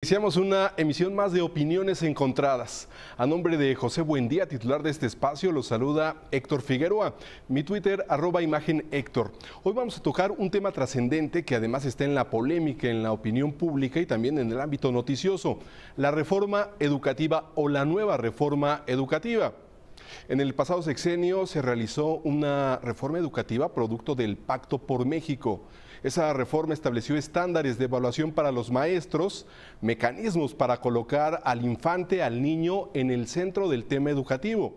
Iniciamos una emisión más de Opiniones Encontradas. A nombre de José Buendía, titular de este espacio, los saluda Héctor Figueroa. Mi Twitter, @imagenHéctor. Hoy vamos a tocar un tema trascendente que además está en la polémica, en la opinión pública y también en el ámbito noticioso. La reforma educativa o la nueva reforma educativa. En el pasado sexenio se realizó una reforma educativa producto del Pacto por México. Esa reforma estableció estándares de evaluación para los maestros, mecanismos para colocar al infante, al niño, en el centro del tema educativo.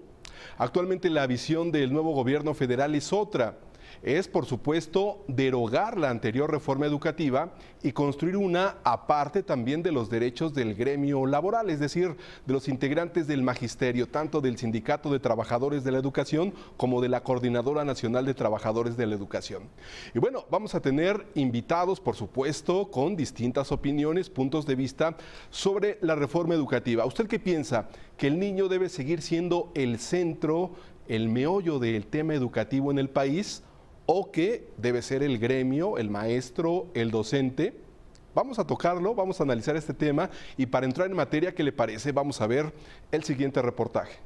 Actualmente la visión del nuevo gobierno federal es otra. Es, por supuesto, derogar la anterior reforma educativa y construir una aparte también de los derechos del gremio laboral, es decir, de los integrantes del magisterio, tanto del Sindicato de Trabajadores de la Educación como de la Coordinadora Nacional de Trabajadores de la Educación. Y bueno, vamos a tener invitados, por supuesto, con distintas opiniones, puntos de vista sobre la reforma educativa. ¿Usted qué piensa? ¿Que el niño debe seguir siendo el centro, el meollo del tema educativo en el país? ¿O que debe ser el gremio, el maestro, el docente? Vamos a tocarlo, vamos a analizar este tema y para entrar en materia, ¿qué le parece? Vamos a ver el siguiente reportaje.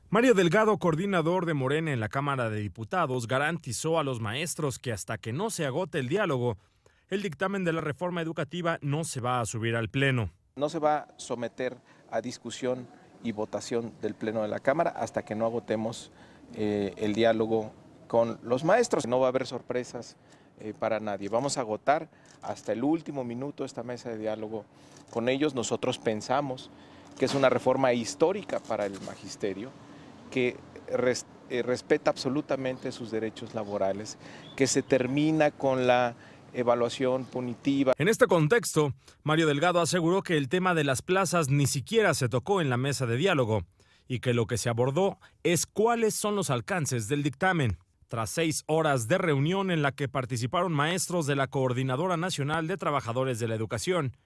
Mario Delgado, coordinador de Morena en la Cámara de Diputados, garantizó a los maestros que hasta que no se agote el diálogo, el dictamen de la reforma educativa no se va a subir al Pleno. No se va a someter a discusión y votación del Pleno de la Cámara hasta que no agotemos el diálogo con los maestros. No va a haber sorpresas para nadie. Vamos a agotar hasta el último minuto esta mesa de diálogo con ellos. Nosotros pensamos que es una reforma histórica para el magisterio, que respeta absolutamente sus derechos laborales, que se termina con la evaluación punitiva. En este contexto, Mario Delgado aseguró que el tema de las plazas ni siquiera se tocó en la mesa de diálogo y que lo que se abordó es cuáles son los alcances del dictamen. Tras 6 horas de reunión en la que participaron maestros de la Coordinadora Nacional de Trabajadores de la Educación,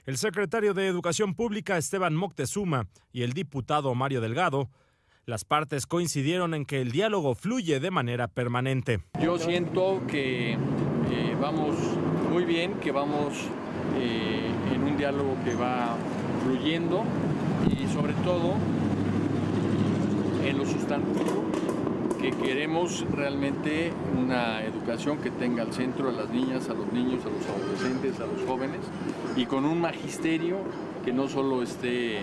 el secretario de Educación Pública Esteban Moctezuma y el diputado Mario Delgado, las partes coincidieron en que el diálogo fluye de manera permanente. Yo siento que vamos muy bien, que vamos en un diálogo que va fluyendo y sobre todo en lo sustantivo, que queremos realmente una educación que tenga al centro a las niñas, a los niños, a los adolescentes, a los jóvenes y con un magisterio que no solo esté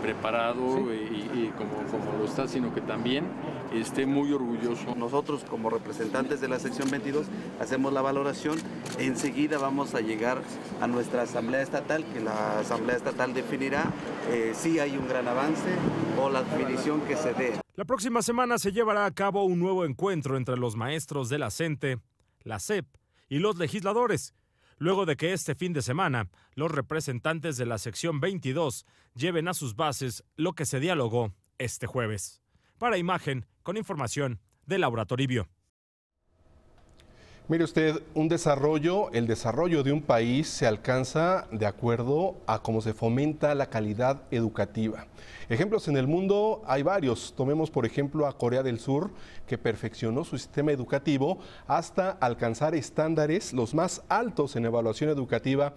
preparado y como lo está, sino que también esté muy orgulloso. Nosotros como representantes de la sección 22 hacemos la valoración, enseguida vamos a llegar a nuestra asamblea estatal, que la asamblea estatal definirá si hay un gran avance o la definición que se dé. La próxima semana se llevará a cabo un nuevo encuentro entre los maestros de la CENTE, la SEP y los legisladores, luego de que este fin de semana los representantes de la sección 22 lleven a sus bases lo que se dialogó este jueves. Para Imagen, con información de Laura Toribio. Mire usted, el desarrollo de un país se alcanza de acuerdo a cómo se fomenta la calidad educativa. Ejemplos en el mundo hay varios. Tomemos por ejemplo a Corea del Sur, que perfeccionó su sistema educativo hasta alcanzar estándares los más altos en evaluación educativa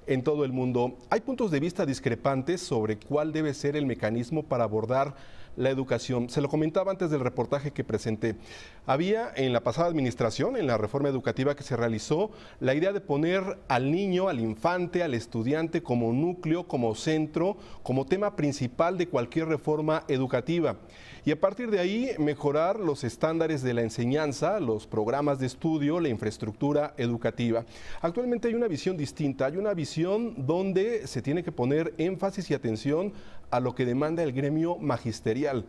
en todo el mundo. Hay puntos de vista discrepantes sobre cuál debe ser el mecanismo para abordar la educación. Se lo comentaba antes del reportaje que presenté. Había en la pasada administración, en la reforma educativa que se realizó, la idea de poner al niño, al infante, al estudiante como núcleo, como centro, como tema principal de cualquier reforma educativa. Y a partir de ahí mejorar los estándares de la enseñanza, los programas de estudio, la infraestructura educativa. Actualmente hay una visión distinta, hay una visión donde se tiene que poner énfasis y atención a lo que demanda el gremio magisterial.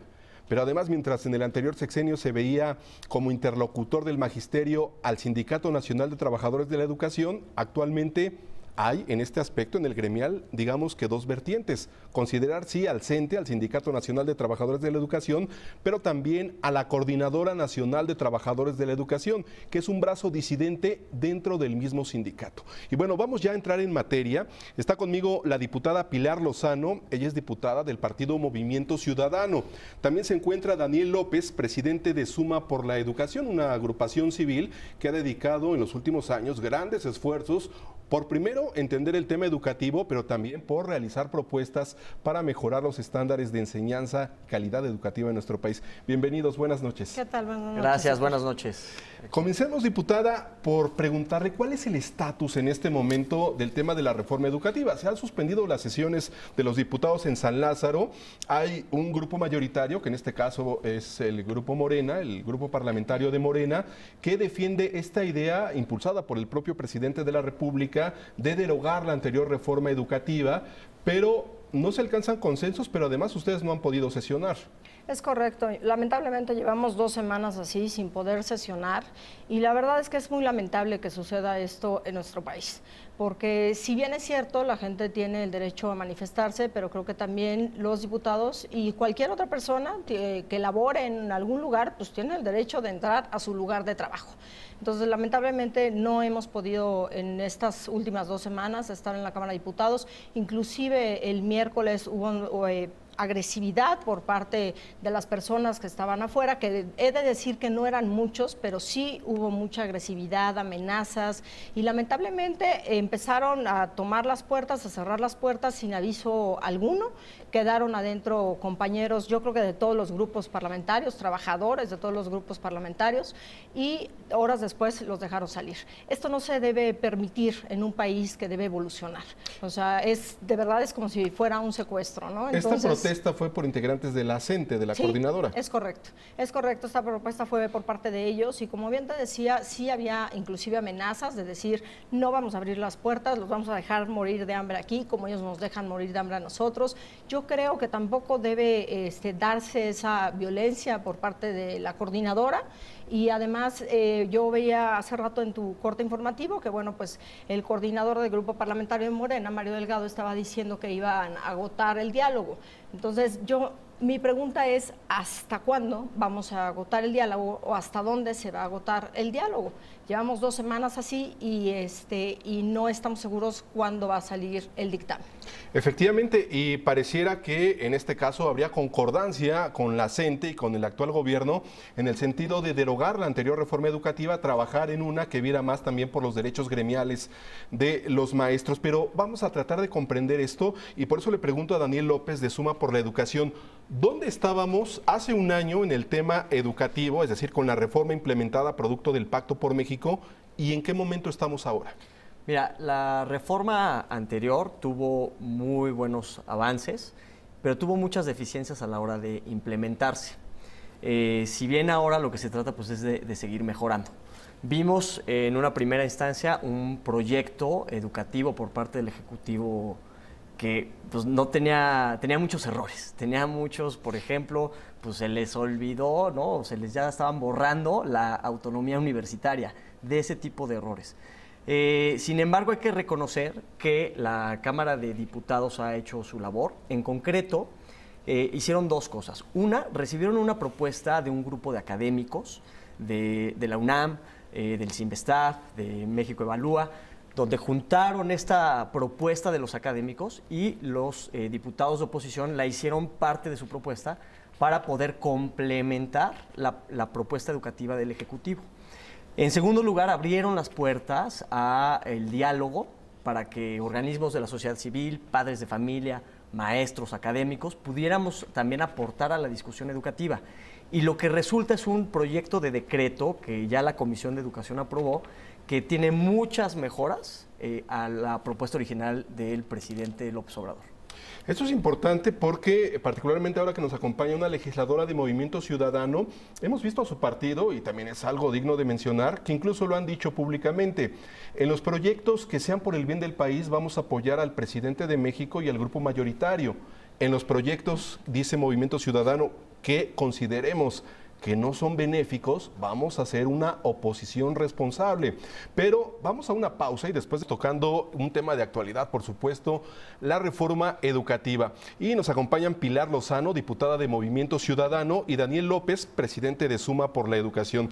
Pero además, mientras en el anterior sexenio se veía como interlocutor del magisterio al Sindicato Nacional de Trabajadores de la Educación, actualmente hay en este aspecto, en el gremial, digamos que dos vertientes. Considerar sí al CENTE, al Sindicato Nacional de Trabajadores de la Educación, pero también a la Coordinadora Nacional de Trabajadores de la Educación, que es un brazo disidente dentro del mismo sindicato. Y bueno, vamos ya a entrar en materia. Está conmigo la diputada Pilar Lozano, ella es diputada del partido Movimiento Ciudadano. También se encuentra Daniel López, presidente de Suma por la Educación, una agrupación civil que ha dedicado en los últimos años grandes esfuerzos por primero entender el tema educativo, pero también por realizar propuestas para mejorar los estándares de enseñanza, calidad educativa en nuestro país. Bienvenidos, buenas noches. ¿Qué tal? Buenas noches. Gracias, buenas noches. Comencemos, diputada, por preguntarle cuál es el estatus en este momento del tema de la reforma educativa. Se han suspendido las sesiones de los diputados en San Lázaro. Hay un grupo mayoritario, que en este caso es el Grupo Morena, el Grupo Parlamentario de Morena, que defiende esta idea impulsada por el propio presidente de la República de derogar la anterior reforma educativa, pero no se alcanzan consensos, pero además ustedes no han podido sesionar. Es correcto. Lamentablemente llevamos 2 semanas así sin poder sesionar y la verdad es que es muy lamentable que suceda esto en nuestro país, porque si bien es cierto, la gente tiene el derecho a manifestarse, pero creo que también los diputados y cualquier otra persona que labore en algún lugar, pues tiene el derecho de entrar a su lugar de trabajo. Entonces, lamentablemente no hemos podido en estas últimas 2 semanas estar en la Cámara de Diputados. Inclusive el miércoles hubo agresividad por parte de las personas que estaban afuera, que he de decir que no eran muchos, pero sí hubo mucha agresividad, amenazas, y lamentablemente empezaron a tomar las puertas, a cerrar las puertas sin aviso alguno. Quedaron adentro compañeros, yo creo que de todos los grupos parlamentarios, trabajadores de todos los grupos parlamentarios, y horas después los dejaron salir. Esto no se debe permitir en un país que debe evolucionar. O sea, de verdad es como si fuera un secuestro, ¿no? Entonces, esta protesta fue por integrantes de la CENTE, de la coordinadora. Es correcto, esta propuesta fue por parte de ellos y como bien te decía, sí había inclusive amenazas de decir no vamos a abrir las puertas, los vamos a dejar morir de hambre aquí como ellos nos dejan morir de hambre a nosotros. Yo creo que tampoco debe darse esa violencia por parte de la coordinadora. Y además, yo veía hace rato en tu corte informativo que, bueno, pues el coordinador del Grupo Parlamentario de Morena, Mario Delgado, estaba diciendo que iban a agotar el diálogo. Entonces, mi pregunta es, ¿hasta cuándo vamos a agotar el diálogo o hasta dónde se va a agotar el diálogo? Llevamos 2 semanas así y no estamos seguros cuándo va a salir el dictamen. Efectivamente, y pareciera que en este caso habría concordancia con la CENTE y con el actual gobierno en el sentido de derogar la anterior reforma educativa, trabajar en una que viera más también por los derechos gremiales de los maestros. Pero vamos a tratar de comprender esto y por eso le pregunto a Daniel López de Suma por la Educación, ¿dónde estábamos hace un año en el tema educativo, es decir, con la reforma implementada producto del Pacto por México, y en qué momento estamos ahora? Mira, la reforma anterior tuvo muy buenos avances, pero tuvo muchas deficiencias a la hora de implementarse. Si bien ahora lo que se trata pues, es de seguir mejorando. Vimos en una primera instancia un proyecto educativo por parte del Ejecutivo que pues, tenía muchos errores. Tenía muchos, por ejemplo, pues se les olvidó, ¿no? Ya estaban borrando la autonomía universitaria, de ese tipo de errores. Sin embargo, hay que reconocer que la Cámara de Diputados ha hecho su labor. En concreto, hicieron 2 cosas. Una, recibieron una propuesta de un grupo de académicos de la UNAM, del CIMBESTAF, de México Evalúa, donde juntaron esta propuesta de los académicos y los diputados de oposición la hicieron parte de su propuesta para poder complementar la propuesta educativa del Ejecutivo. En segundo lugar, abrieron las puertas al diálogo para que organismos de la sociedad civil, padres de familia, maestros, académicos, pudiéramos también aportar a la discusión educativa. Y lo que resulta es un proyecto de decreto que ya la Comisión de Educación aprobó, que tiene muchas mejoras a la propuesta original del presidente López Obrador. Esto es importante porque, particularmente ahora que nos acompaña una legisladora de Movimiento Ciudadano, hemos visto a su partido, y también es algo digno de mencionar, que incluso lo han dicho públicamente. En los proyectos que sean por el bien del país, vamos a apoyar al presidente de México y al grupo mayoritario. En los proyectos, dice Movimiento Ciudadano, que consideremos que no son benéficos, vamos a hacer una oposición responsable. Pero vamos a una pausa y después tocando un tema de actualidad, por supuesto, la reforma educativa. Y nos acompañan Pilar Lozano, diputada de Movimiento Ciudadano, y Daniel López, presidente de Suma por la Educación.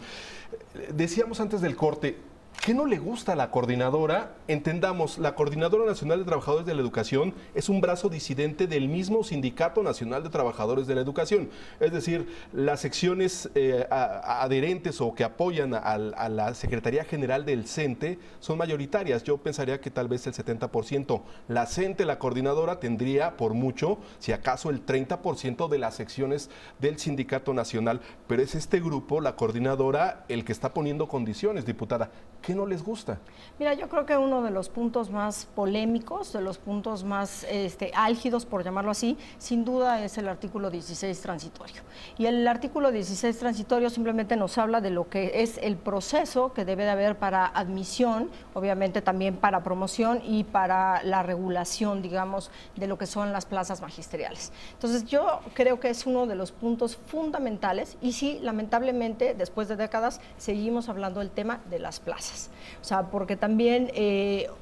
Decíamos antes del corte, ¿Qué no le gusta a la coordinadora? Entendamos, la Coordinadora Nacional de Trabajadores de la Educación es un brazo disidente del mismo Sindicato Nacional de Trabajadores de la Educación. Es decir, las secciones adherentes o que apoyan a la Secretaría General del CENTE son mayoritarias. Yo pensaría que tal vez el 70%. La CENTE, la coordinadora, tendría por mucho, si acaso el 30% de las secciones del Sindicato Nacional. Pero es este grupo, la coordinadora, el que está poniendo condiciones, diputada. ¿Qué no les gusta? Mira, yo creo que uno de los puntos más polémicos, de los puntos más álgidos, por llamarlo así, sin duda es el artículo 16 transitorio. Y el artículo 16 transitorio simplemente nos habla de lo que es el proceso que debe de haber para admisión, obviamente también para promoción y para la regulación, digamos, de lo que son las plazas magisteriales. Entonces, yo creo que es uno de los puntos fundamentales y sí, lamentablemente, después de décadas, seguimos hablando del tema de las plazas. O sea, porque también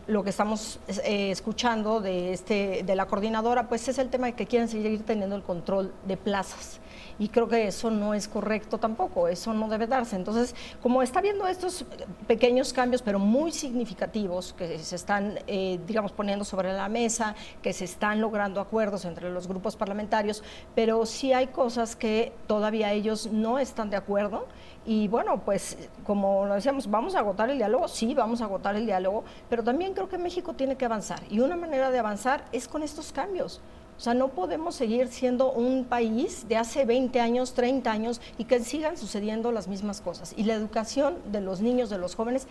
lo que estamos escuchando de la coordinadora, pues es el tema de que quieren seguir teniendo el control de plazas. Y creo que eso no es correcto tampoco, eso no debe darse. Entonces, como está viendo estos pequeños cambios, pero muy significativos, que se están, digamos, poniendo sobre la mesa, que se están logrando acuerdos entre los grupos parlamentarios, pero sí hay cosas que todavía ellos no están de acuerdo. Y bueno, pues como lo decíamos, ¿vamos a agotar el diálogo? Sí, vamos a agotar el diálogo, pero también creo que México tiene que avanzar. Y una manera de avanzar es con estos cambios. O sea, no podemos seguir siendo un país de hace 20 años, 30 años y que sigan sucediendo las mismas cosas. Y la educación de los niños, de los jóvenes,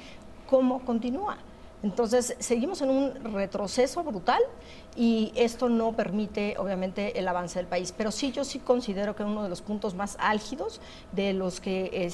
¿cómo continúa? Entonces, seguimos en un retroceso brutal y esto no permite, obviamente, el avance del país. Pero sí, yo sí considero que uno de los puntos más álgidos de los que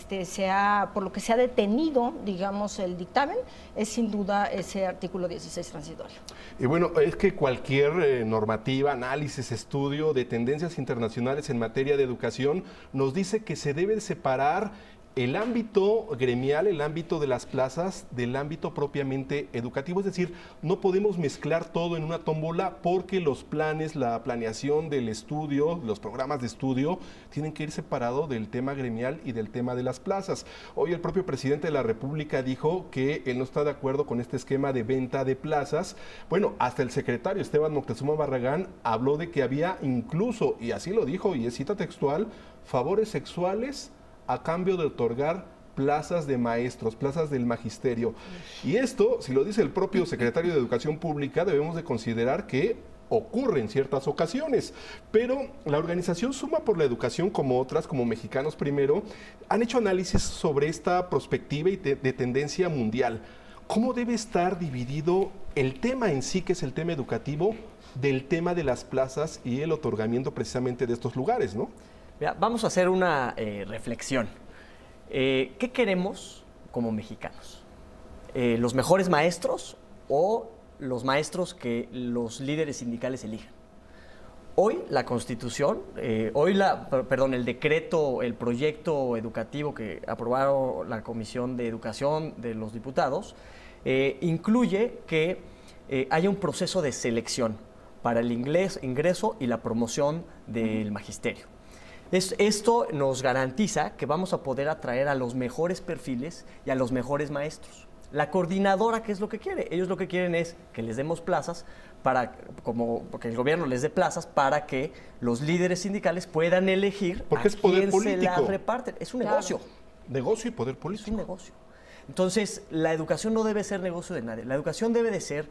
por lo que se ha detenido, digamos, el dictamen, es sin duda ese artículo 16 transitorio. Y bueno, es que cualquier normativa, análisis, estudio de tendencias internacionales en materia de educación nos dice que se debe separar el ámbito gremial, el ámbito de las plazas, del ámbito propiamente educativo. Es decir, no podemos mezclar todo en una tómbola porque los planes, la planeación del estudio, los programas de estudio, tienen que ir separados del tema gremial y del tema de las plazas. Hoy el propio presidente de la República dijo que él no está de acuerdo con este esquema de venta de plazas. Bueno, hasta el secretario Esteban Moctezuma Barragán habló de que había incluso, y así lo dijo, y es cita textual, favores sexuales a cambio de otorgar plazas de maestros, plazas del magisterio. Y esto, si lo dice el propio secretario de Educación Pública, debemos de considerar que ocurre en ciertas ocasiones. Pero la organización Suma por la Educación, como otras, como Mexicanos Primero, han hecho análisis sobre esta perspectiva y de tendencia mundial. ¿Cómo debe estar dividido el tema en sí, que es el tema educativo, del tema de las plazas y el otorgamiento precisamente de estos lugares, ¿no? Mira, vamos a hacer una reflexión. ¿Qué queremos como mexicanos? ¿Los mejores maestros o los maestros que los líderes sindicales elijan? Hoy la Constitución, el decreto, el proyecto educativo que aprobaron la Comisión de Educación de los diputados, incluye que haya un proceso de selección para el ingreso y la promoción del magisterio. Esto nos garantiza que vamos a poder atraer a los mejores perfiles y a los mejores maestros. La coordinadora, ¿qué es lo que quiere? Ellos lo que quieren es que les demos plazas porque el gobierno les dé plazas para que los líderes sindicales puedan elegir porque es poder quién político. Se las reparten. Es un negocio. Negocio y poder político. Es un negocio. Entonces, la educación no debe ser negocio de nadie. La educación debe de ser,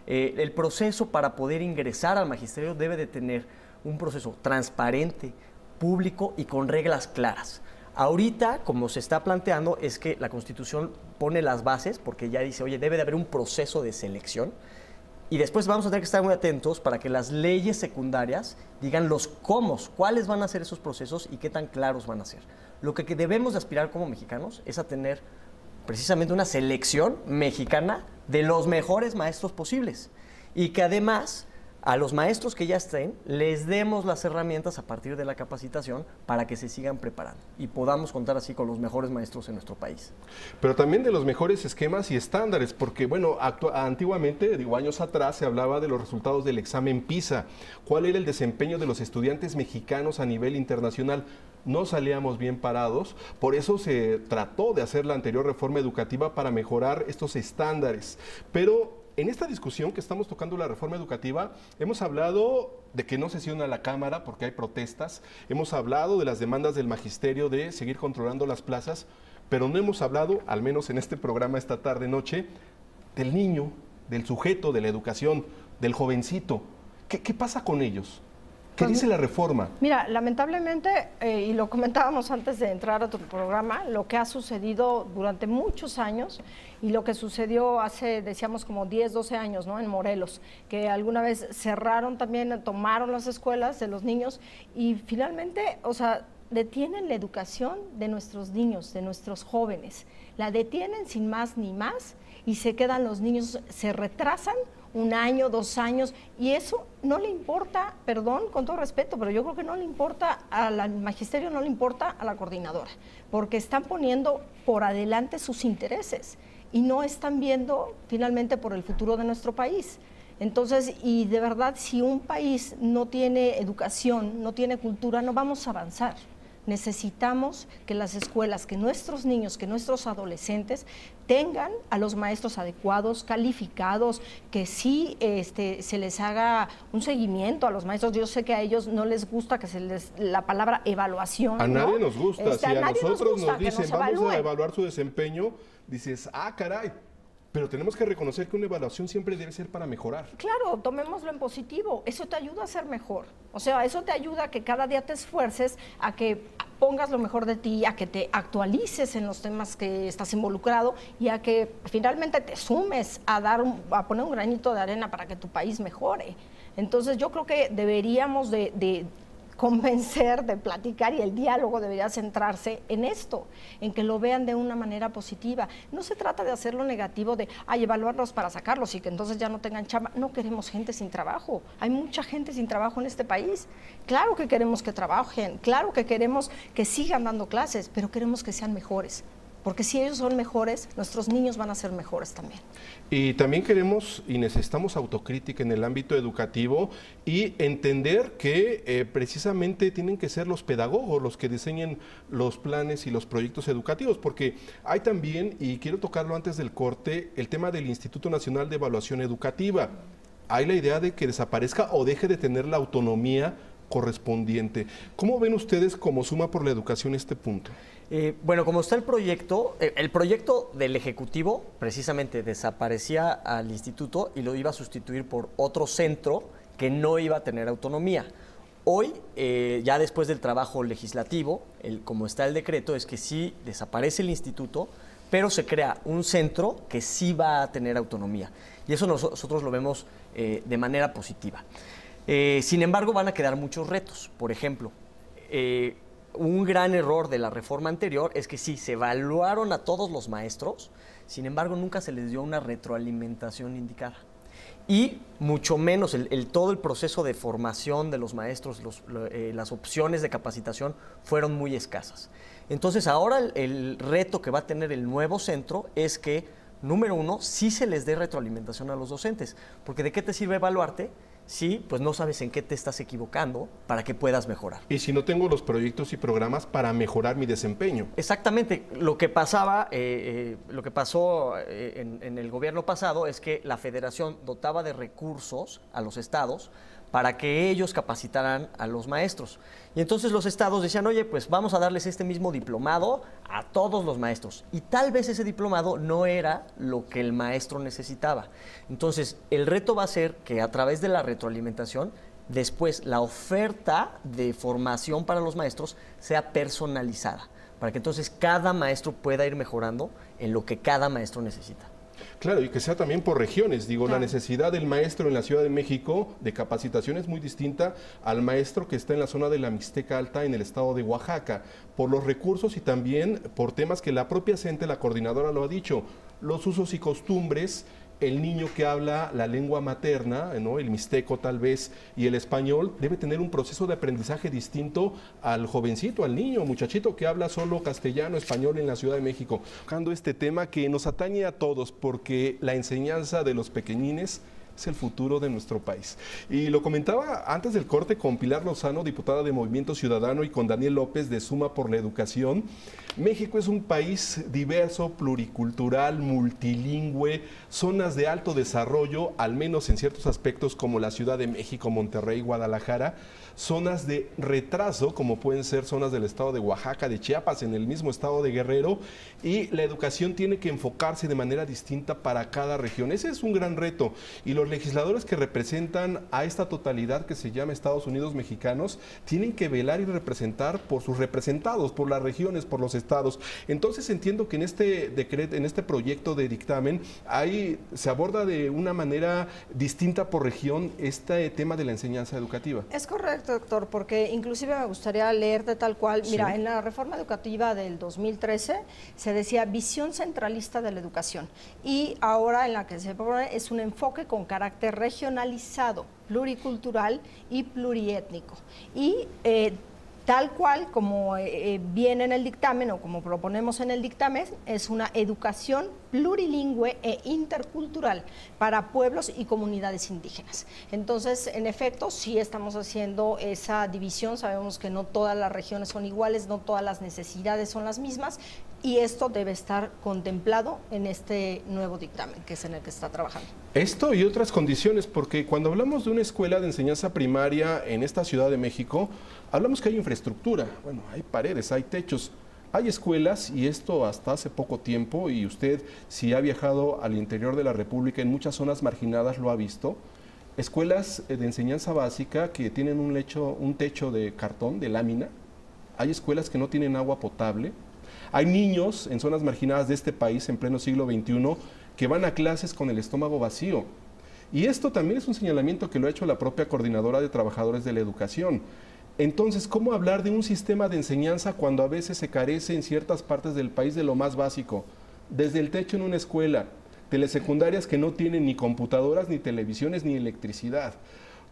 el proceso para poder ingresar al magisterio debe de tener un proceso transparente, público y con reglas claras. Ahorita, como se está planteando, es que la Constitución pone las bases, porque ya dice, oye, debe de haber un proceso de selección, y después vamos a tener que estar muy atentos para que las leyes secundarias digan los cómo, cuáles van a ser esos procesos y qué tan claros van a ser. Lo que debemos de aspirar como mexicanos es a tener precisamente una selección mexicana de los mejores maestros posibles, y que además a los maestros que ya estén, les demos las herramientas a partir de la capacitación para que se sigan preparando y podamos contar así con los mejores maestros en nuestro país. Pero también de los mejores esquemas y estándares, porque bueno, antiguamente, digo, años atrás, se hablaba de los resultados del examen PISA. ¿Cuál era el desempeño de los estudiantes mexicanos a nivel internacional? No salíamos bien parados, por eso se trató de hacer la anterior reforma educativa para mejorar estos estándares. Pero en esta discusión que estamos tocando la reforma educativa, hemos hablado de que no sesiona la Cámara porque hay protestas, hemos hablado de las demandas del magisterio de seguir controlando las plazas, pero no hemos hablado, al menos en este programa esta tarde-noche, del niño, del sujeto, de la educación, del jovencito. ¿Qué pasa con ellos? ¿Qué dice la reforma? Mira, lamentablemente, y lo comentábamos antes de entrar a tu programa, lo que ha sucedido durante muchos años y lo que sucedió hace, decíamos, como 10, 12 años, ¿no? En Morelos, que alguna vez cerraron también, tomaron las escuelas de los niños y finalmente, o sea, detienen la educación de nuestros niños, de nuestros jóvenes. La detienen sin más ni más y se quedan los niños, se retrasan 1 año, 2 años, y eso no le importa, perdón, con todo respeto, pero yo creo que no le importa al magisterio, no le importa a la coordinadora, porque están poniendo por adelante sus intereses y no están viendo finalmente por el futuro de nuestro país. Entonces, y de verdad, si un país no tiene educación, no tiene cultura, no vamos a avanzar. Necesitamos que las escuelas, que nuestros niños, que nuestros adolescentes tengan a los maestros adecuados, calificados, que sí se les haga un seguimiento a los maestros. Yo sé que a ellos no les gusta que se les la palabra evaluación. A nadie nos gusta. Si a nosotros nos dicen vamos a evaluar su desempeño, dices, ah, caray. Pero tenemos que reconocer que una evaluación siempre debe ser para mejorar. Claro, tomémoslo en positivo. Eso te ayuda a ser mejor. O sea, eso te ayuda a que cada día te esfuerces, a que pongas lo mejor de ti, a que te actualices en los temas que estás involucrado y a que finalmente te sumes a poner un granito de arena para que tu país mejore. Entonces, yo creo que deberíamos de convencer, de platicar, y el diálogo debería centrarse en esto, en que lo vean de una manera positiva. No se trata de hacerlo negativo, de evaluarlos para sacarlos y que entonces ya no tengan chamba. No queremos gente sin trabajo. Hay mucha gente sin trabajo en este país. Claro que queremos que trabajen, claro que queremos que sigan dando clases, pero queremos que sean mejores. Porque si ellos son mejores, nuestros niños van a ser mejores también. Y también queremos y necesitamos autocrítica en el ámbito educativo y entender que precisamente tienen que ser los pedagogos los que diseñen los planes y los proyectos educativos, porque hay también, y quiero tocarlo antes del corte, el tema del Instituto Nacional de Evaluación Educativa. Hay la idea de que desaparezca o deje de tener la autonomía correspondiente. ¿Cómo ven ustedes como Suma por la Educación este punto? Bueno, como está el proyecto del Ejecutivo precisamente desaparecía al instituto y lo iba a sustituir por otro centro que no iba a tener autonomía. Hoy, ya después del trabajo legislativo, como está el decreto, es que sí desaparece el instituto, pero se crea un centro que sí va a tener autonomía. Y eso nosotros lo vemos de manera positiva. Sin embargo, van a quedar muchos retos. Por ejemplo, un gran error de la reforma anterior es que sí, se evaluaron a todos los maestros, sin embargo, nunca se les dio una retroalimentación indicada. Y mucho menos todo el proceso de formación de los maestros, las opciones de capacitación fueron muy escasas. Entonces, ahora el reto que va a tener el nuevo centro es que, número uno, sí se les dé retroalimentación a los docentes, porque ¿de qué te sirve evaluarte si pues no sabes en qué te estás equivocando para que puedas mejorar? Y si no tengo los proyectos y programas para mejorar mi desempeño. Exactamente. Lo que pasó en el gobierno pasado es que la federación dotaba de recursos a los estados para que ellos capacitaran a los maestros. Y entonces los estados decían, oye, pues vamos a darles este mismo diplomado a todos los maestros. Y tal vez ese diplomado no era lo que el maestro necesitaba. Entonces, el reto va a ser que a través de la retroalimentación, después la oferta de formación para los maestros sea personalizada, para que entonces cada maestro pueda ir mejorando en lo que cada maestro necesita. Claro, y que sea también por regiones. Digo, claro, la necesidad del maestro en la Ciudad de México de capacitación es muy distinta al maestro que está en la zona de la Mixteca Alta en el estado de Oaxaca, por los recursos y también por temas que la propia CENTE, la coordinadora, lo ha dicho, los usos y costumbres el niño que habla la lengua materna, ¿no?, el mixteco tal vez, y el español, debe tener un proceso de aprendizaje distinto al jovencito, al niño, muchachito que habla solo castellano, español en la Ciudad de México. Tocando este tema que nos atañe a todos, porque la enseñanza de los pequeñines es el futuro de nuestro país. Y lo comentaba antes del corte con Pilar Lozano, diputada de Movimiento Ciudadano, y con Daniel López de Suma por la Educación. México es un país diverso, pluricultural, multilingüe, zonas de alto desarrollo, al menos en ciertos aspectos como la Ciudad de México, Monterrey, Guadalajara, zonas de retraso como pueden ser zonas del estado de Oaxaca, de Chiapas, en el mismo estado de Guerrero, y la educación tiene que enfocarse de manera distinta para cada región. Ese es un gran reto, y los legisladores que representan a esta totalidad que se llama Estados Unidos mexicanos tienen que velar y representar por sus representados, por las regiones, por los estados. Entonces entiendo que en este decreto, en este proyecto de dictamen, ahí se aborda de una manera distinta por región este tema de la enseñanza educativa. Es correcto, doctor, porque inclusive me gustaría leerte tal cual. Mira, sí, en la reforma educativa del 2013 se decía visión centralista de la educación, y ahora en la que se propone es un enfoque con carácter regionalizado, pluricultural y pluriétnico. Y tal cual como viene en el dictamen o como proponemos en el dictamen, es una educación plurilingüe e intercultural para pueblos y comunidades indígenas. Entonces, en efecto, sí estamos haciendo esa división, sabemos que no todas las regiones son iguales, no todas las necesidades son las mismas, y esto debe estar contemplado en este nuevo dictamen, que es en el que está trabajando. Esto y otras condiciones, porque cuando hablamos de una escuela de enseñanza primaria en esta Ciudad de México, hablamos que hay infraestructura, bueno, hay paredes, hay techos, hay escuelas, y esto hasta hace poco tiempo, y usted si ha viajado al interior de la República en muchas zonas marginadas lo ha visto, escuelas de enseñanza básica que tienen un techo de cartón, de lámina, hay escuelas que no tienen agua potable. Hay niños en zonas marginadas de este país en pleno siglo XXI que van a clases con el estómago vacío. Y esto también es un señalamiento que lo ha hecho la propia Coordinadora de Trabajadores de la Educación. Entonces, ¿cómo hablar de un sistema de enseñanza cuando a veces se carece en ciertas partes del país de lo más básico? Desde el techo en una escuela, telesecundarias que no tienen ni computadoras, ni televisiones, ni electricidad.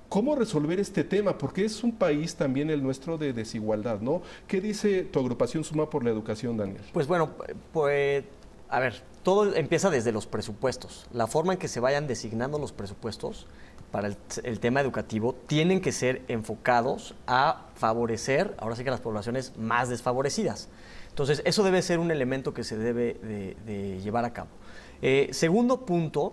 ¿Cómo resolver este tema? Porque es un país también el nuestro de desigualdad, ¿no? ¿Qué dice tu agrupación Suma por la Educación, Daniel? Pues bueno, pues, a ver, todo empieza desde los presupuestos. La forma en que se vayan designando los presupuestos para el tema educativo tienen que ser enfocados a favorecer, ahora sí que las poblaciones más desfavorecidas. Entonces, eso debe ser un elemento que se debe de llevar a cabo. Segundo punto,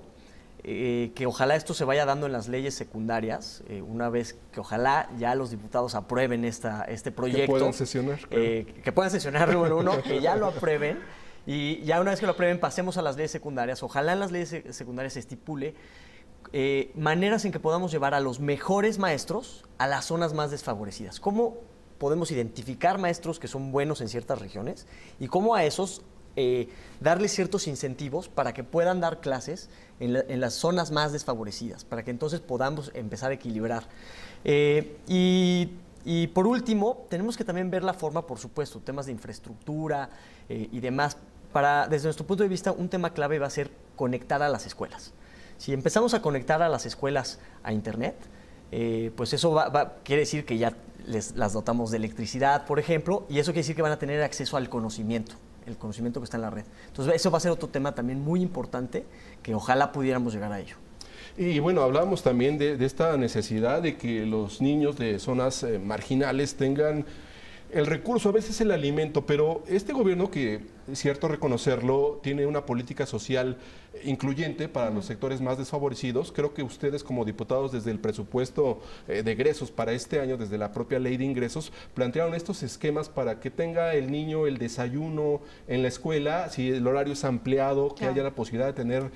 que ojalá esto se vaya dando en las leyes secundarias, una vez que ojalá ya los diputados aprueben este proyecto. Que puedan sesionar. Claro. Que puedan sesionar, número uno, que ya lo aprueben, y ya una vez que lo aprueben pasemos a las leyes secundarias. Ojalá en las leyes secundarias se estipule maneras en que podamos llevar a los mejores maestros a las zonas más desfavorecidas. ¿Cómo podemos identificar maestros que son buenos en ciertas regiones y cómo a esos darles ciertos incentivos para que puedan dar clases en las zonas más desfavorecidas, para que entonces podamos empezar a equilibrar. Y por último, tenemos que también ver la forma, por supuesto, temas de infraestructura y demás. Desde nuestro punto de vista, un tema clave va a ser conectar a las escuelas. Si empezamos a conectar a las escuelas a Internet, pues eso quiere decir que ya las dotamos de electricidad, por ejemplo, y eso quiere decir que van a tener acceso al conocimiento, el conocimiento que está en la red. Entonces, eso va a ser otro tema también muy importante, que ojalá pudiéramos llegar a ello. Y bueno, hablábamos también de esta necesidad de que los niños de zonas marginales tengan el recurso, a veces el alimento, pero este gobierno, que es cierto reconocerlo, tiene una política social incluyente para los sectores más desfavorecidos. Creo que ustedes como diputados desde el presupuesto de egresos para este año, desde la propia ley de ingresos, plantearon estos esquemas para que tenga el niño el desayuno en la escuela, si el horario es ampliado, que haya la posibilidad de tener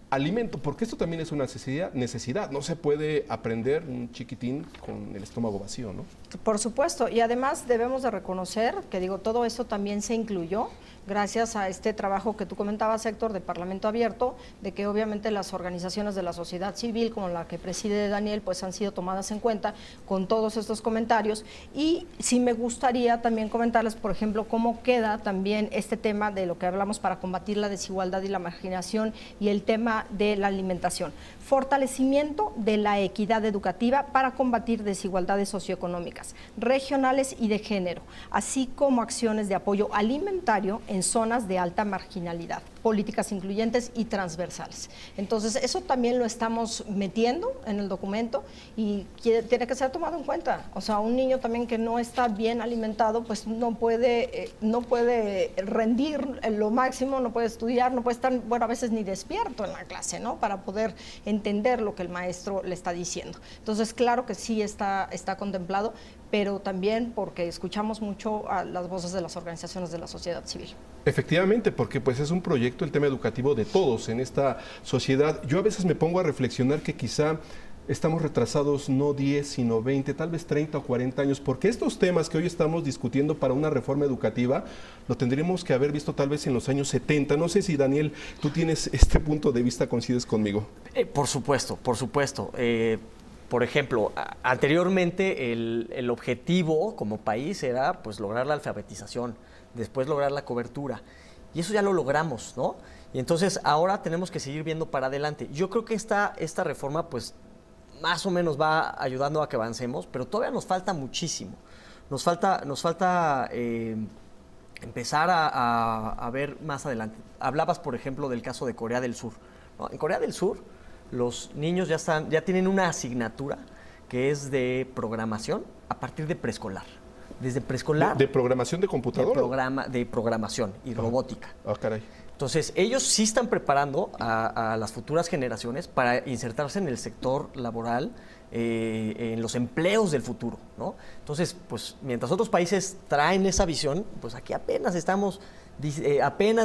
alimento, porque esto también es una necesidad. No se puede aprender un chiquitín con el estómago vacío, ¿no? Por supuesto, y además debemos de reconocer que, digo, todo esto también se incluyó, gracias a este trabajo que tú comentabas, Héctor, de Parlamento Abierto, de que obviamente las organizaciones de la sociedad civil, como la que preside Daniel, pues han sido tomadas en cuenta con todos estos comentarios. Y sí me gustaría también comentarles, por ejemplo, cómo queda también este tema de lo que hablamos para combatir la desigualdad y la marginación y el tema de la alimentación. Fortalecimiento de la equidad educativa para combatir desigualdades socioeconómicas, regionales y de género, así como acciones de apoyo alimentario en zonas de alta marginalidad, políticas incluyentes y transversales. Entonces, eso también lo estamos metiendo en el documento y tiene que ser tomado en cuenta. O sea, un niño también que no está bien alimentado, pues no puede rendir lo máximo, no puede estudiar, no puede estar, bueno, a veces ni despierto en la clase, ¿no? Para poder entender lo que el maestro le está diciendo. Entonces, claro que sí está contemplado, pero también porque escuchamos mucho a las voces de las organizaciones de la sociedad civil. Efectivamente, porque pues es un proyecto, el tema educativo de todos en esta sociedad. Yo a veces me pongo a reflexionar que quizá estamos retrasados no 10, sino 20, tal vez 30 o 40 años, porque estos temas que hoy estamos discutiendo para una reforma educativa, lo tendríamos que haber visto tal vez en los años 70. No sé si, Daniel, tú tienes este punto de vista, ¿coincides conmigo? Por supuesto, por supuesto. Por ejemplo, anteriormente el objetivo como país era pues lograr la alfabetización, después lograr la cobertura, y eso ya lo logramos, ¿no? Y entonces ahora tenemos que seguir viendo para adelante. Yo creo que esta reforma pues más o menos va ayudando a que avancemos, pero todavía nos falta muchísimo. Nos falta empezar a ver más adelante. Hablabas, por ejemplo, del caso de Corea del Sur, ¿no? En Corea del Sur los niños ya tienen una asignatura que es de programación a partir de preescolar. Desde preescolar. ¿De programación de computadora? De programación y robótica. Ah, caray. Entonces, ellos sí están preparando a las futuras generaciones para insertarse en el sector laboral, en los empleos del futuro, ¿no? Entonces, pues, mientras otros países traen esa visión, pues aquí apenas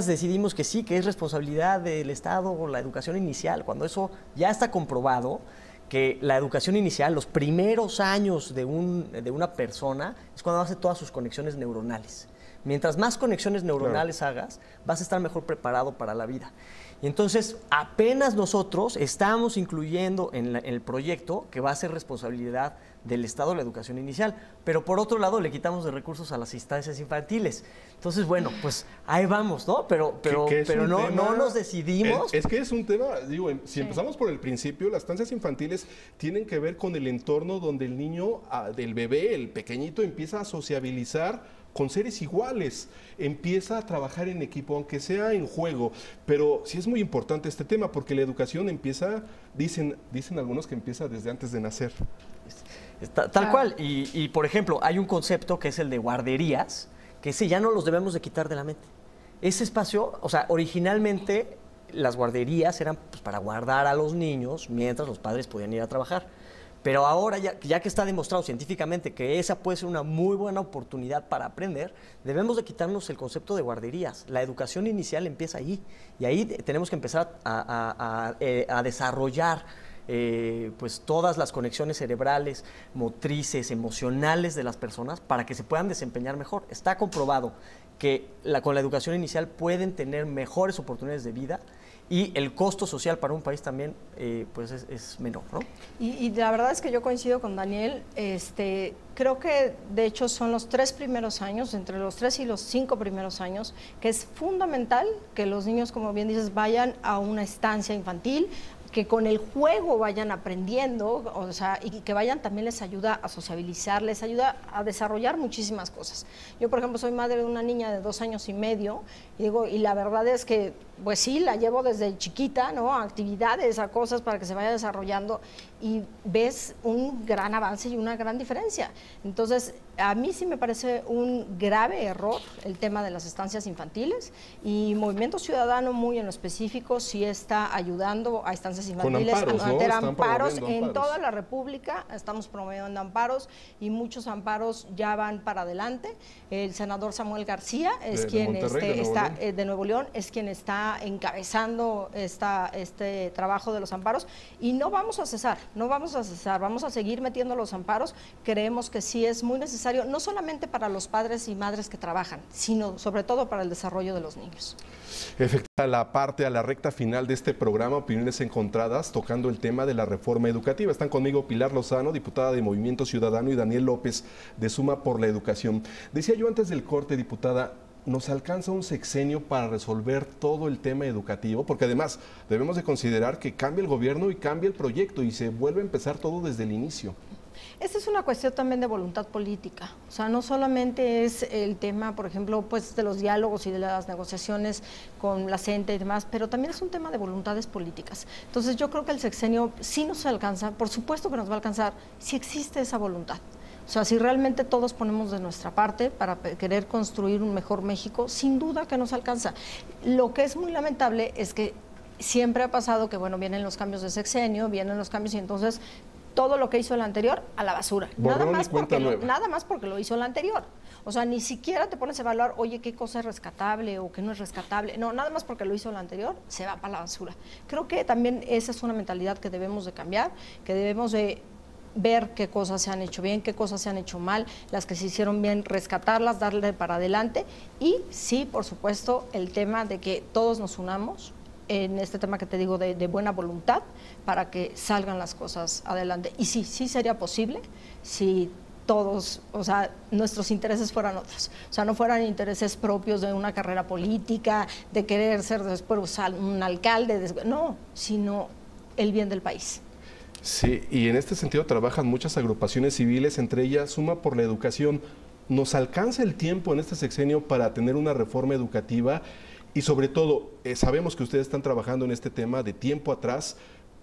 decidimos que sí, que es responsabilidad del Estado la educación inicial, cuando eso ya está comprobado, que la educación inicial, los primeros años de una persona, es cuando hace todas sus conexiones neuronales. Mientras más conexiones neuronales hagas, vas a estar mejor preparado para la vida. Y entonces, apenas nosotros estamos incluyendo en el proyecto que va a ser responsabilidad del Estado la educación inicial, pero por otro lado le quitamos de recursos a las instancias infantiles. Entonces, bueno, pues ahí vamos, ¿no? Pero no nos decidimos. Es que es un tema, digo, si empezamos por el principio, las estancias infantiles tienen que ver con el entorno donde el niño, del bebé, el pequeñito, empieza a sociabilizar con seres iguales, empieza a trabajar en equipo, aunque sea en juego, pero sí es muy importante este tema porque la educación empieza, dicen algunos que empieza desde antes de nacer. Tal cual, y por ejemplo, hay un concepto que es el de guarderías, que ese ya no los debemos de quitar de la mente. Ese espacio, o sea, originalmente las guarderías eran pues, para guardar a los niños mientras los padres podían ir a trabajar. Pero ahora, ya que está demostrado científicamente que esa puede ser una muy buena oportunidad para aprender, debemos de quitarnos el concepto de guarderías. La educación inicial empieza ahí, y ahí tenemos que empezar a desarrollar pues todas las conexiones cerebrales, motrices, emocionales de las personas para que se puedan desempeñar mejor. Está comprobado que con la educación inicial pueden tener mejores oportunidades de vida, y el costo social para un país también pues es menor, ¿no? Y la verdad es que yo coincido con Daniel. Creo que de hecho son los 3 primeros años, entre los 3 y los 5 primeros años, que es fundamental que los niños, como bien dices, vayan a una estancia infantil, que con el juego vayan aprendiendo, o sea, y que vayan también les ayuda a sociabilizar, les ayuda a desarrollar muchísimas cosas. Yo, por ejemplo, soy madre de una niña de 2 años y medio, y la verdad es que, pues sí, la llevo desde chiquita, ¿no? A actividades, a cosas para que se vaya desarrollando, y ves un gran avance y una gran diferencia. Entonces, a mí sí me parece un grave error el tema de las estancias infantiles, y Movimiento Ciudadano muy en lo específico sí está ayudando a estancias infantiles, con amparos, a meter ¿no? amparos en amparos. Toda la República, estamos promoviendo amparos, y muchos amparos ya van para adelante. El senador Samuel García es quien Monterrey, de Nuevo León, es quien está está encabezando este trabajo de los amparos y no vamos a cesar, vamos a seguir metiendo los amparos. Creemos que sí es muy necesario, no solamente para los padres y madres que trabajan, sino sobre todo para el desarrollo de los niños. A la recta final de este programa, Opiniones Encontradas, tocando el tema de la reforma educativa. Están conmigo Pilar Lozano, diputada de Movimiento Ciudadano, y Daniel López, de Suma por la Educación. Decía yo antes del corte, diputada, ¿nos alcanza un sexenio para resolver todo el tema educativo? Porque además debemos de considerar que cambia el gobierno y cambia el proyecto y se vuelve a empezar todo desde el inicio. Esta es una cuestión también de voluntad política, o sea, no solamente es el tema, por ejemplo, pues de los diálogos y de las negociaciones con la CENTE y demás, pero también es un tema de voluntades políticas. Entonces yo creo que el sexenio sí nos alcanza, por supuesto que nos va a alcanzar si existe esa voluntad. O sea, si realmente todos ponemos de nuestra parte para querer construir un mejor México, sin duda que nos alcanza. Lo que es muy lamentable es que siempre ha pasado que, bueno, vienen los cambios de sexenio, vienen los cambios y entonces todo lo que hizo el anterior a la basura. Nada más porque lo hizo el anterior. O sea, ni siquiera te pones a evaluar, oye, qué cosa es rescatable o qué no es rescatable. No, nada más porque lo hizo el anterior, se va para la basura. Creo que también esa es una mentalidad que debemos de cambiar, que debemos de ver qué cosas se han hecho bien, qué cosas se han hecho mal, las que se hicieron bien, rescatarlas, darle para adelante. Y sí, por supuesto, el tema de que todos nos unamos en este tema que te digo de buena voluntad para que salgan las cosas adelante. Y sí sería posible si todos, o sea, nuestros intereses fueran otros, o sea, no fueran intereses propios de una carrera política, de querer ser después un alcalde, no, sino el bien del país. Sí, y en este sentido trabajan muchas agrupaciones civiles, entre ellas Suma por la Educación. ¿Nos alcanza el tiempo en este sexenio para tener una reforma educativa? Y sobre todo, sabemos que ustedes están trabajando en este tema de tiempo atrás,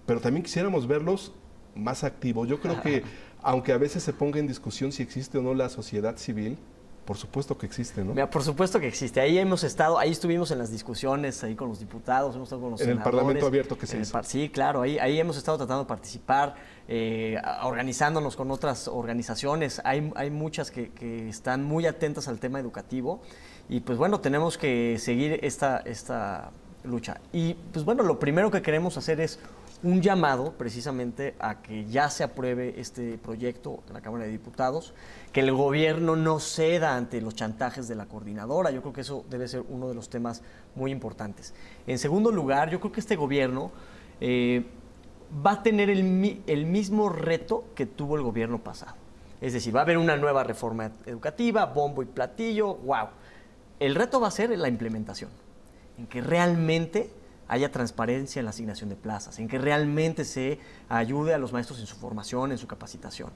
pero también quisiéramos verlos más activos. Yo creo que, aunque a veces se ponga en discusión si existe o no la sociedad civil, por supuesto que existe, ¿no? Mira, por supuesto que existe. Ahí estuvimos en las discusiones, ahí con los diputados, hemos estado con los senadores. En el Parlamento abierto que se hizo. Sí, claro, ahí hemos estado tratando de participar, organizándonos con otras organizaciones. Hay muchas que están muy atentas al tema educativo y pues bueno, tenemos que seguir esta lucha. Y pues bueno, lo primero que queremos hacer es un llamado precisamente a que ya se apruebe este proyecto en la Cámara de Diputados, que el gobierno no ceda ante los chantajes de la coordinadora. Yo creo que eso debe ser uno de los temas muy importantes. En segundo lugar, yo creo que este gobierno va a tener el mismo reto que tuvo el gobierno pasado. Es decir, va a haber una nueva reforma educativa, bombo y platillo, wow. El reto va a ser la implementación, en que realmente haya transparencia en la asignación de plazas, en que realmente se ayude a los maestros en su formación, en su capacitación,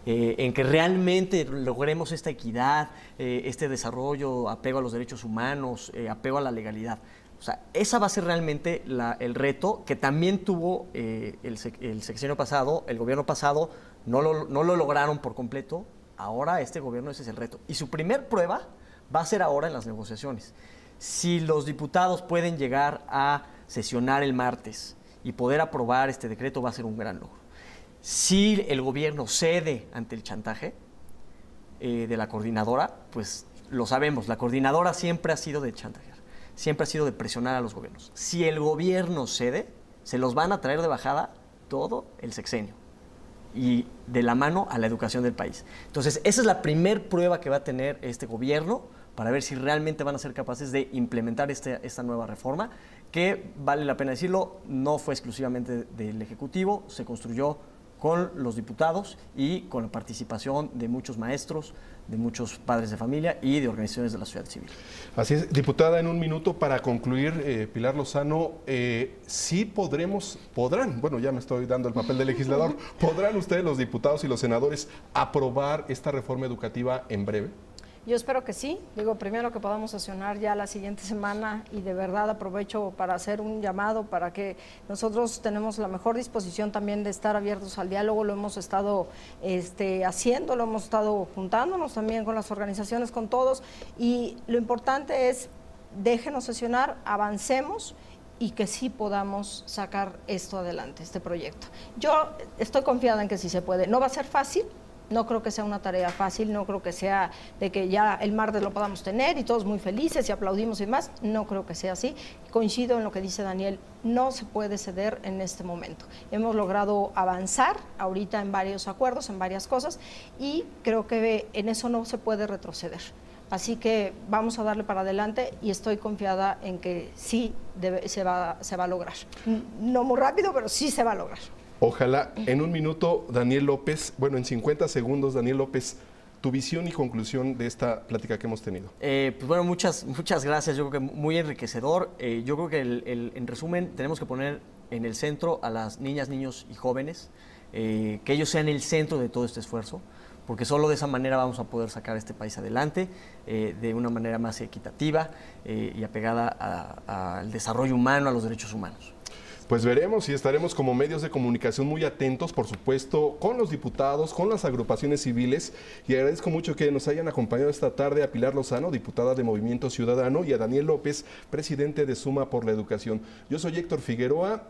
en que realmente logremos esta equidad, este desarrollo, apego a los derechos humanos, apego a la legalidad. O sea, esa va a ser realmente el reto que también tuvo el sexenio pasado, el gobierno pasado, no lo lograron por completo. Ahora este gobierno, ese es el reto. Y su primer prueba va a ser ahora en las negociaciones. Si los diputados pueden llegar a sesionar el martes y poder aprobar este decreto, va a ser un gran logro. Si el gobierno cede ante el chantaje de la coordinadora, pues lo sabemos, la coordinadora siempre ha sido de chantajear, siempre ha sido de presionar a los gobiernos. Si el gobierno cede, se los van a traer de bajada todo el sexenio y de la mano a la educación del país. Entonces, esa es la primer prueba que va a tener este gobierno para ver si realmente van a ser capaces de implementar esta nueva reforma, que, vale la pena decirlo, no fue exclusivamente del Ejecutivo, se construyó con los diputados y con la participación de muchos maestros, de muchos padres de familia y de organizaciones de la sociedad civil. Así es, diputada, en un minuto para concluir, Pilar Lozano, sí podrán, bueno, ya me estoy dando el papel de legislador, ¿podrán ustedes, los diputados y los senadores, aprobar esta reforma educativa en breve? Yo espero que sí. Digo, primero que podamos sesionar ya la siguiente semana y de verdad aprovecho para hacer un llamado para que nosotros tenemos la mejor disposición también de estar abiertos al diálogo. Lo hemos estado haciendo, lo hemos estado juntándonos también con las organizaciones, con todos, y lo importante es déjenos sesionar, avancemos y que sí podamos sacar esto adelante, este proyecto. Yo estoy confiada en que sí se puede. No va a ser fácil, No creo que sea una tarea fácil, no creo que sea de que ya el martes lo podamos tener y todos muy felices y aplaudimos y más. No creo que sea así. Coincido en lo que dice Daniel, no se puede ceder en este momento. Hemos logrado avanzar ahorita en varios acuerdos, en varias cosas, y creo que en eso no se puede retroceder. Así que vamos a darle para adelante y estoy confiada en que sí se va a lograr. No muy rápido, pero sí se va a lograr. Ojalá. En un minuto, Daniel López, bueno, en 50 segundos, Daniel López, tu visión y conclusión de esta plática que hemos tenido. Pues bueno, muchas gracias. Yo creo que muy enriquecedor. Yo creo que en resumen tenemos que poner en el centro a las niñas, niños y jóvenes, que ellos sean el centro de todo este esfuerzo, porque solo de esa manera vamos a poder sacar este país adelante de una manera más equitativa y apegada al desarrollo humano, a los derechos humanos. Pues veremos y estaremos como medios de comunicación muy atentos, por supuesto, con los diputados, con las agrupaciones civiles, y agradezco mucho que nos hayan acompañado esta tarde a Pilar Lozano, diputada de Movimiento Ciudadano, y a Daniel López, presidente de Suma por la Educación. Yo soy Héctor Figueroa.